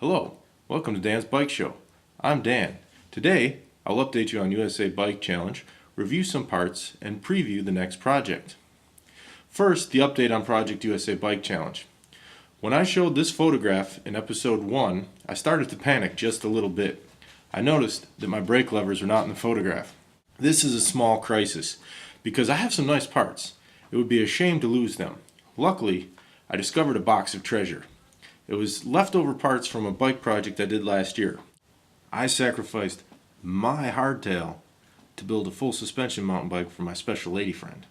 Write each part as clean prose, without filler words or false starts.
Hello, welcome to Dan's Bike Show. I'm Dan. Today, I'll update you on USA Bike Challenge, review some parts, and preview the next project. First, the update on Project USA Bike Challenge. When I showed this photograph in episode 1, I started to panic just a little bit. I noticed that my brake levers were not in the photograph. This is a small crisis, because I have some nice parts. It would be a shame to lose them. Luckily, I discovered a box of treasure. It was leftover parts from a bike project I did last year. I sacrificed my hardtail to build a full suspension mountain bike for my special lady friend.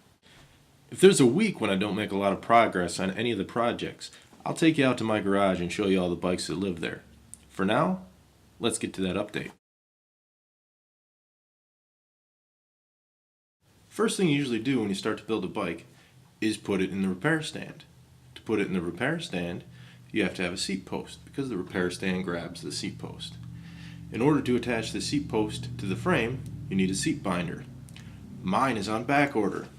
If there's a week when I don't make a lot of progress on any of the projects, I'll take you out to my garage and show you all the bikes that live there. For now, let's get to that update. First thing you usually do when you start to build a bike is put it in the repair stand. To put it in the repair stand, you have to have a seat post because the repair stand grabs the seat post. In order to attach the seat post to the frame, you need a seat binder. Mine is on back order.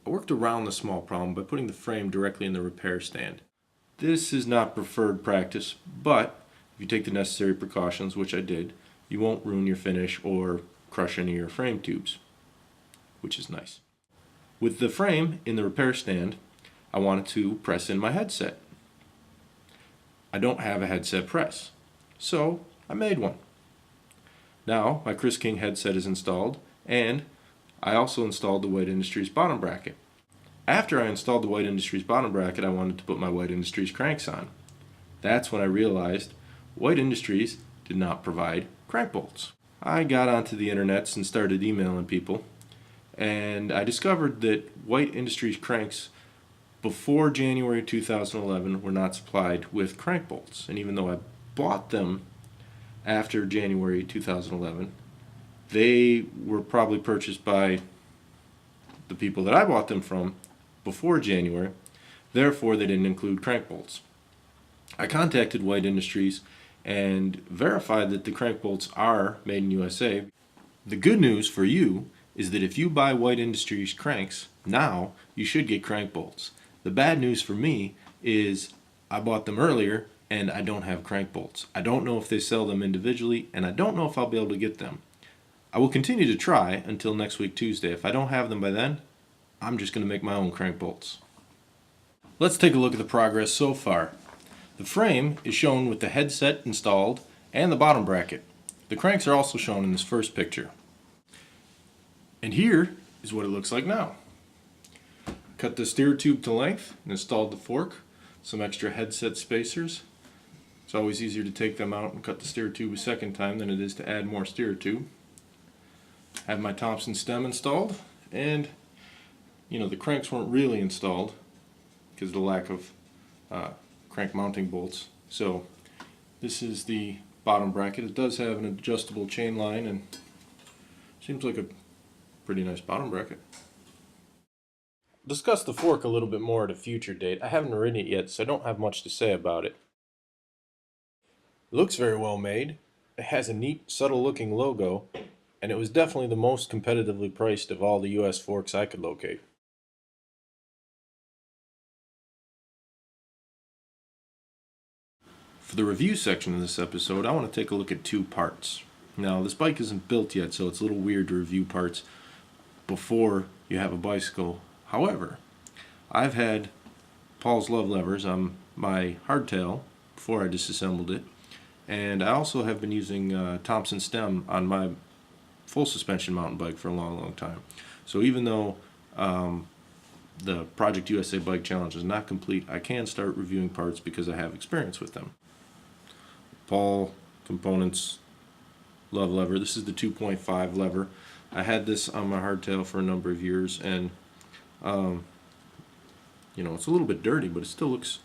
I worked around the small problem by putting the frame directly in the repair stand. This is not preferred practice, but if you take the necessary precautions, which I did, you won't ruin your finish or crush any of your frame tubes, which is nice. With the frame in the repair stand, I wanted to press in my headset. I don't have a headset press, so I made one. Now my Chris King headset is installed, and I also installed the White Industries bottom bracket. After I installed the White Industries bottom bracket, I wanted to put my White Industries cranks on. That's when I realized White Industries did not provide crank bolts. I got onto the internets and started emailing people, and I discovered that White Industries cranks before January 2011 were not supplied with crank bolts. And even though I bought them after January 2011, they were probably purchased by the people that I bought them from before January. Therefore, they didn't include crank bolts. I contacted White Industries and verified that the crank bolts are made in USA. The good news for you is that if you buy White Industries cranks now, you should get crank bolts. The bad news for me is I bought them earlier and I don't have crank bolts. I don't know if they sell them individually, and I don't know if I'll be able to get them. I will continue to try until next week Tuesday. If I don't have them by then, I'm just going to make my own crank bolts. Let's take a look at the progress so far. The frame is shown with the headset installed and the bottom bracket. The cranks are also shown in this first picture. And here is what it looks like now. Cut the steer tube to length and installed the fork, some extra headset spacers. It's always easier to take them out and cut the steer tube a second time than it is to add more steer tube. Have my Thomson stem installed, and the cranks weren't really installed because of the lack of crank mounting bolts. So this is the bottom bracket. It does have an adjustable chain line and seems like a pretty nice bottom bracket. Discuss the fork a little bit more at a future date. I haven't ridden it yet, so I don't have much to say about it. It looks very well made. It has a neat, subtle looking logo, and it was definitely the most competitively priced of all the US forks I could locate. For the review section of this episode, I want to take a look at two parts. Now, this bike isn't built yet, so it's a little weird to review parts before you have a bicycle. However, I've had Paul's love levers on my hardtail before I disassembled it, and I also have been using Thomson stem on my full suspension mountain bike for a long time. So even though the Project USA Bike Challenge is not complete, I can start reviewing parts because I have experience with them. Paul Components love lever. This is the 2.5 lever. I had this on my hardtail for a number of years, and it's a little bit dirty, but it still looks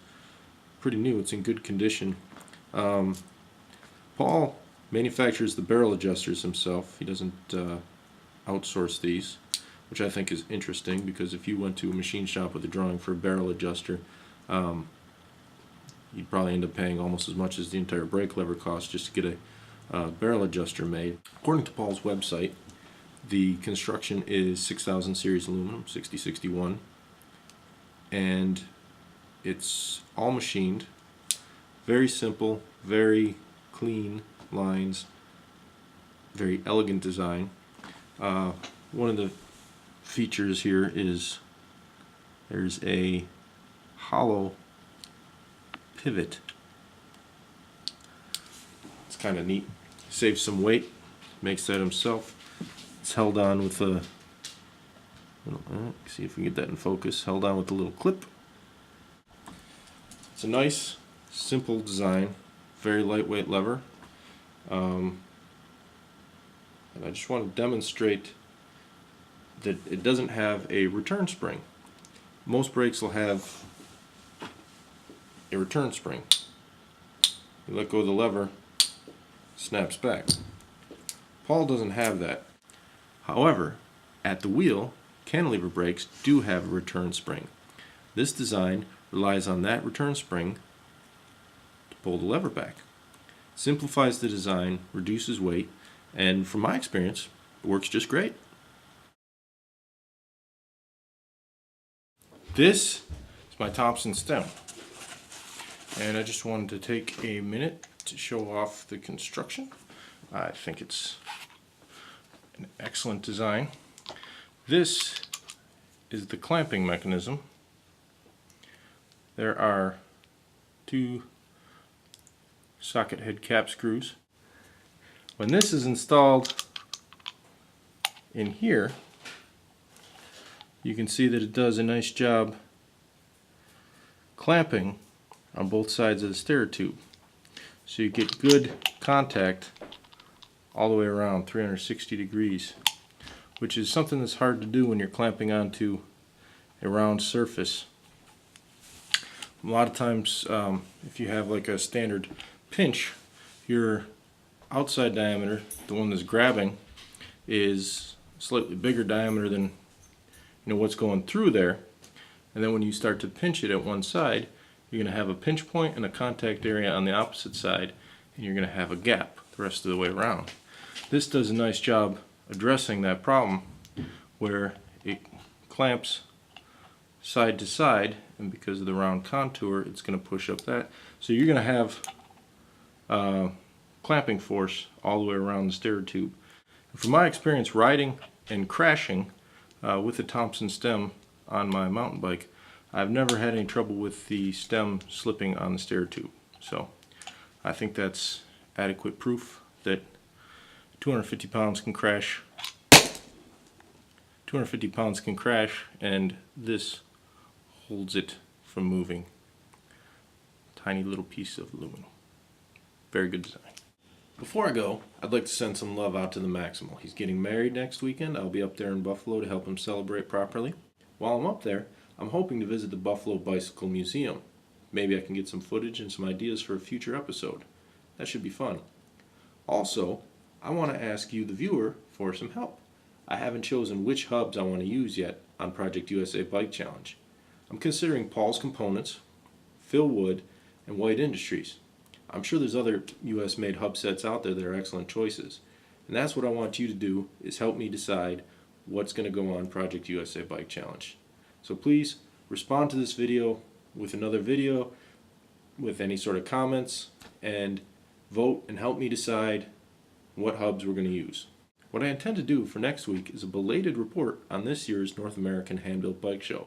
pretty new. It's in good condition. Paul manufactures the barrel adjusters himself. He doesn't outsource these, which I think is interesting, because if you went to a machine shop with a drawing for a barrel adjuster, you'd probably end up paying almost as much as the entire brake lever cost just to get a barrel adjuster made. According to Paul's website, the construction is 6000 series aluminum, 6061, and it's all machined. Very simple, very clean lines, very elegant design. One of the features here is there's a hollow pivot. It's kind of neat. Saves some weight. Makes that himself. It's held on with a see if we can get that in focus. Held on with a little clip. It's a nice, simple design. Very lightweight lever. And I just want to demonstrate that it doesn't have a return spring. Most brakes will have a return spring. You let go of the lever, snaps back. Paul doesn't have that. However, at the wheel, cantilever brakes do have a return spring. This design relies on that return spring to pull the lever back. Simplifies the design, reduces weight, and from my experience, it works just great. This is my Thomson stem, and I just wanted to take a minute to show off the construction. I think it's an excellent design. This is the clamping mechanism. There are 2 socket head cap screws. When this is installed in here, you can see that it does a nice job clamping on both sides of the stereo tube. So you get good contact all the way around 360 degrees, which is something that's hard to do when you're clamping onto a round surface. A lot of times if you have like a standard pinch, your outside diameter, the one that's grabbing, is slightly bigger diameter than what's going through there, and then when you start to pinch it at one side, you're going to have a pinch point and a contact area on the opposite side, and you're going to have a gap the rest of the way around. This does a nice job addressing that problem where it clamps side to side, and because of the round contour, it's going to push up that. So you're going to have clamping force all the way around the stereo tube. And from my experience riding and crashing with the Thomson stem on my mountain bike, I've never had any trouble with the stem slipping on the stereo tube. So I think that's adequate proof that 250 pounds can crash. 250 pounds can crash, and this holds it from moving. Tiny little piece of aluminum. Very good design. Before I go, I'd like to send some love out to the Maximal. He's getting married next weekend. I'll be up there in Buffalo to help him celebrate properly. While I'm up there, I'm hoping to visit the Buffalo Bicycle Museum. Maybe I can get some footage and some ideas for a future episode. That should be fun. Also, I want to ask you, the viewer, for some help. I haven't chosen which hubs I want to use yet on Project USA Bike Challenge. I'm considering Paul's Components, Phil Wood, and White Industries. I'm sure there's other US made hub sets out there that are excellent choices. And that's what I want you to do, is help me decide what's going to go on Project USA Bike Challenge. So please respond to this video with another video with any sort of comments, and vote and help me decide what hubs we're going to use. What I intend to do for next week is a belated report on this year's North American Hand-Built Bike Show.